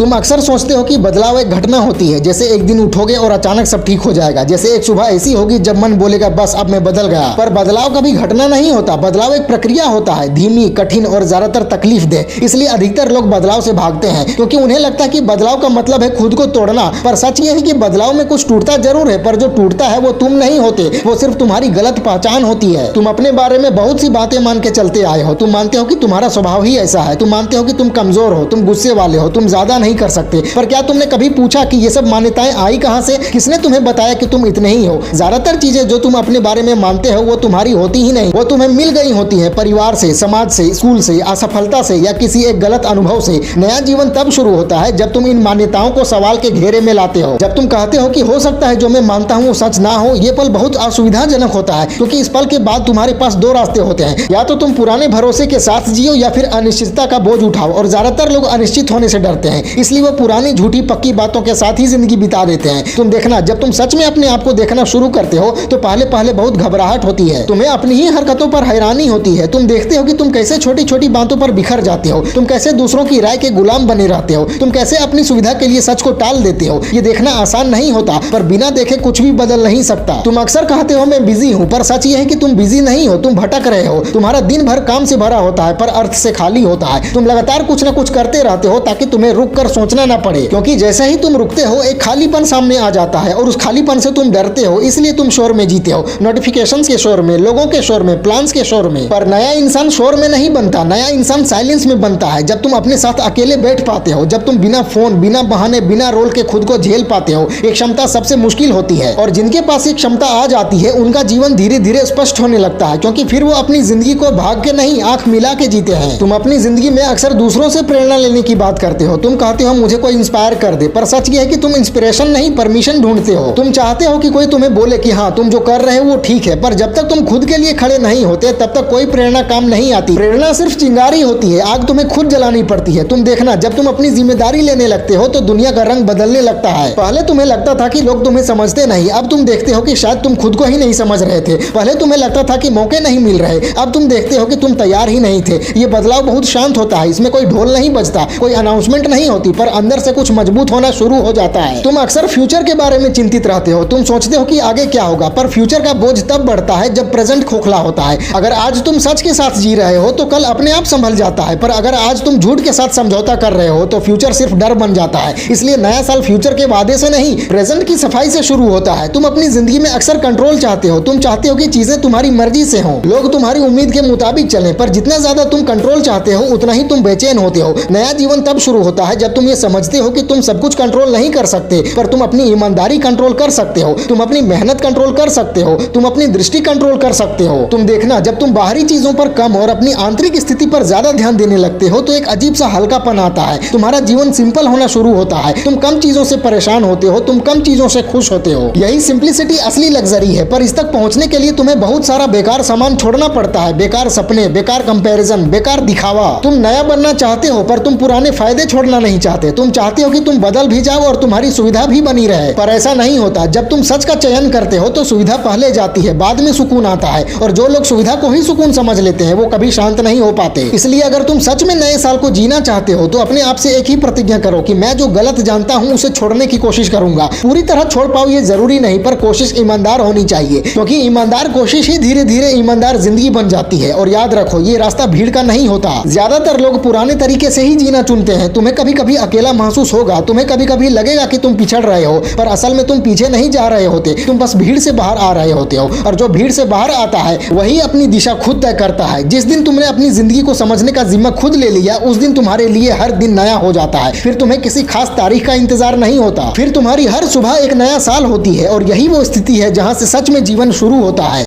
तुम अक्सर सोचते हो कि बदलाव एक घटना होती है, जैसे एक दिन उठोगे और अचानक सब ठीक हो जाएगा, जैसे एक सुबह ऐसी होगी जब मन बोलेगा बस अब मैं बदल गया। पर बदलाव कभी घटना नहीं होता, बदलाव एक प्रक्रिया होता है, धीमी, कठिन और ज्यादातर तकलीफ दे। इसलिए अधिकतर लोग बदलाव से भागते हैं क्योंकि उन्हें लगता है कि बदलाव का मतलब है खुद को तोड़ना। पर सच ये है कि बदलाव में कुछ टूटता जरूर है, पर जो टूटता है वो तुम नहीं होते, वो सिर्फ तुम्हारी गलत पहचान होती है। तुम अपने बारे में बहुत सी बातें मान के चलते आए हो। तुम मानते हो कि तुम्हारा स्वभाव ही ऐसा है, तुम मानते हो कि तुम कमजोर हो, तुम गुस्से वाले हो, तुम ज्यादा नहीं कर सकते। पर क्या तुमने कभी पूछा कि ये सब मान्यताएं आई कहां से? किसने तुम्हें बताया कि तुम इतने ही हो? ज्यादातर चीजें जो तुम अपने बारे में मानते हो वो तुम्हारी होती ही नहीं, वो तुम्हें मिल गई होती है, परिवार से, समाज से, स्कूल से, असफलता से या किसी एक गलत अनुभव से। नया जीवन तब शुरू होता है जब तुम इन मान्यताओं को सवाल के घेरे में लाते हो, जब तुम कहते हो कि हो सकता है जो मैं मानता हूँ वो सच ना हो। ये पल बहुत असुविधाजनक होता है क्योंकि इस पल के बाद तुम्हारे पास दो रास्ते होते हैं, या तो तुम पुराने भरोसे के साथ जियो या फिर अनिश्चितता का बोझ उठाओ। और ज्यादातर लोग अनिश्चित होने से डरते हैं, इसलिए वो पुरानी झूठी पक्की बातों के साथ ही जिंदगी बिता देते हैं। तुम देखना, जब तुम सच में अपने आप को देखना शुरू करते हो तो पहले पहले बहुत घबराहट होती है, तुम्हें अपनी ही हरकतों पर हैरानी होती है। तुम देखते हो कि तुम कैसे छोटी छोटी बातों पर बिखर जाते हो, तुम कैसे दूसरों की राय के गुलाम बने रहते हो, तुम कैसे अपनी सुविधा के लिए सच को टाल देते हो। ये देखना आसान नहीं होता, पर बिना देखे कुछ भी बदल नहीं सकता। तुम अक्सर कहते हो मैं बिजी हूँ, पर सच ये है कि तुम बिजी नहीं हो, तुम भटक रहे हो। तुम्हारा दिन भर काम से भरा होता है पर अर्थ से खाली होता है। तुम लगातार कुछ न कुछ करते रहते हो ताकि तुम्हें रुक कर सोचना ना पड़े, क्योंकि जैसे ही तुम रुकते हो एक खालीपन सामने आ जाता है और उस खालीपन से तुम डरते हो, इसलिए तुम शोर में जीते हो, नोटिफिकेशंस के शोर में, लोगों के शोर में, प्लान्स के शोर में। पर नया इंसान शोर में नहीं बनता, नया इंसान साइलेंस में बनता है। जब तुम अपने साथ अकेले बैठ पाते हो, जब तुम बिना फोन, बिना बहाने, बिना रोल के खुद को झेल पाते हो। एक क्षमता सबसे मुश्किल होती है और जिनके पास एक क्षमता आ जाती है उनका जीवन धीरे धीरे स्पष्ट होने लगता है, क्योंकि फिर वो अपनी जिंदगी को भाग के नहीं आंख मिला के जीते हैं। तुम अपनी जिंदगी में अक्सर दूसरों से प्रेरणा लेने की बात करते हो, तुम कहते हो मुझे कोई इंस्पायर कर दे, पर सच ये है कि तुम इंस्पिरेशन नहीं परमिशन ढूंढते हो। तुम चाहते हो कि कोई तुम्हें बोले कि हाँ तुम जो कर रहे हो वो ठीक है, पर जब तक तुम खुद के लिए खड़े नहीं होते तब तक कोई प्रेरणा काम नहीं आती। प्रेरणा सिर्फ चिंगारी होती है, आग तुम्हें खुद जलानी पड़ती है। तुम देखना, जब तुम अपनी जिम्मेदारी लेने लगते हो तो दुनिया का रंग बदलने लगता है। पहले तुम्हें लगता था कि लोग तुम्हें समझते नहीं, अब तुम देखते हो कि शायद तुम खुद को ही नहीं समझ रहे थे। पहले तुम्हें लगता था कि मौके नहीं मिल रहे, अब तुम देखते हो कि तुम तैयार ही नहीं थे। ये बदलाव बहुत शांत होता है, इसमें कोई ढोल नहीं बजता, कोई अनाउंसमेंट नहीं होती, पर अंदर से कुछ मजबूत होना शुरू हो जाता है। तुम अक्सर फ्यूचर के बारे में चिंतित रहते हो, तुम सोचते हो कि आगे क्या होगा, पर फ्यूचर का बोझ तब बढ़ता है जब प्रेजेंट खोखला होता है। अगर आज तुम सच के साथ जी रहे हो तो कल अपने आप संभल जाता है, पर अगर आज तुम झूठ के साथ समझौता कर रहे हो तो फ्यूचर सिर्फ डर बन जाता है। इसलिए नया साल फ्यूचर के वादे से नहीं, प्रेजेंट की सफाई से शुरू होता है। तुम अपनी जिंदगी में अक्सर कंट्रोल चाहते हो, तुम चाहते हो कि चीजें तुम्हारी मर्जी से हों, लोग तुम्हारी उम्मीद के मुताबिक चलें, पर जितना ज्यादा तुम कंट्रोल चाहते हो उतना ही तुम बेचैन होते हो। नया जीवन तब शुरू होता है जब तुम ये समझते हो कि तुम सब कुछ कंट्रोल नहीं कर सकते, पर तुम अपनी ईमानदारी कंट्रोल कर सकते हो, तुम अपनी मेहनत कंट्रोल कर सकते हो, तुम अपनी दृष्टि कंट्रोल कर सकते हो। तुम देखना, जब तुम बाहरी चीजों पर कम और अपनी आंतरिक स्थिति पर ज्यादा ध्यान देने लगते हो तो एक अजीब सा हल्कापन आता है। तुम्हारा जीवन सिंपल होना शुरू होता है, तुम कम चीजों से परेशान होते हो, तुम कम चीजों से खुश होते हो। यही सिंप्लिसिटी असली लग्जरी है, पर इस तक पहुंचने के लिए तुम्हें बहुत सारा बेकार सामान छोड़ना पड़ता है, बेकार सपने, बेकार कंपैरिजन, बेकार दिखावा। तुम नया बनना चाहते हो पर तुम पुराने फायदे छोड़ना नहीं चाहते। तुम चाहते हो कि तुम बदल भी जाओ और तुम्हारी सुविधा भी बनी रहे, पर ऐसा नहीं होता। जब तुम सच का चयन करते हो तो सुविधा पहले जाती है, बाद में सुकून आता है, और जो लोग सुविधा को ही सुकून समझ लेते हैं वो कभी शांत नहीं हो पाते। इसलिए अगर तुम सच में नए साल को जीना चाहते हो तो अपने आप से एक ही प्रतिज्ञा करो कि मैं जो गलत जानता हूं उसे छोड़ने की कोशिश करूंगा। पूरी तरह छोड़ पाओ ये जरूरी नहीं, पर कोशिश ईमानदार होनी चाहिए, क्योंकि ईमानदार कोशिश ही धीरे धीरे ईमानदार जिंदगी बन जाती है। और याद रखो, ये रास्ता भीड़ का नहीं होता। ज्यादातर लोग पुराने तरीके से ही जीना चुनते हैं। तुम्हें कभी कभी अकेला महसूस होगा, तुम्हें कभी कभी लगेगा कि तुम पिछड़ रहे हो, पर असल में तुम पीछे नहीं जा रहे होते, तुम बस भीड़ से बाहर आ रहे होते हो। और जो भीड़ से बाहर आता है वही अपनी दिशा खुद तय करता है। जिस दिन तुमने अपनी जिंदगी को समझने का जिम्मा खुद ले लिया, उस दिन तुम्हारे लिए हर दिन नया हो जाता है। फिर तुम्हें किसी खास तारीख का इंतजार नहीं होता, फिर तुम्हारी हर सुबह एक नया साल होती है। और यही वो स्थिति है जहां से सच में जीवन शुरू होता है।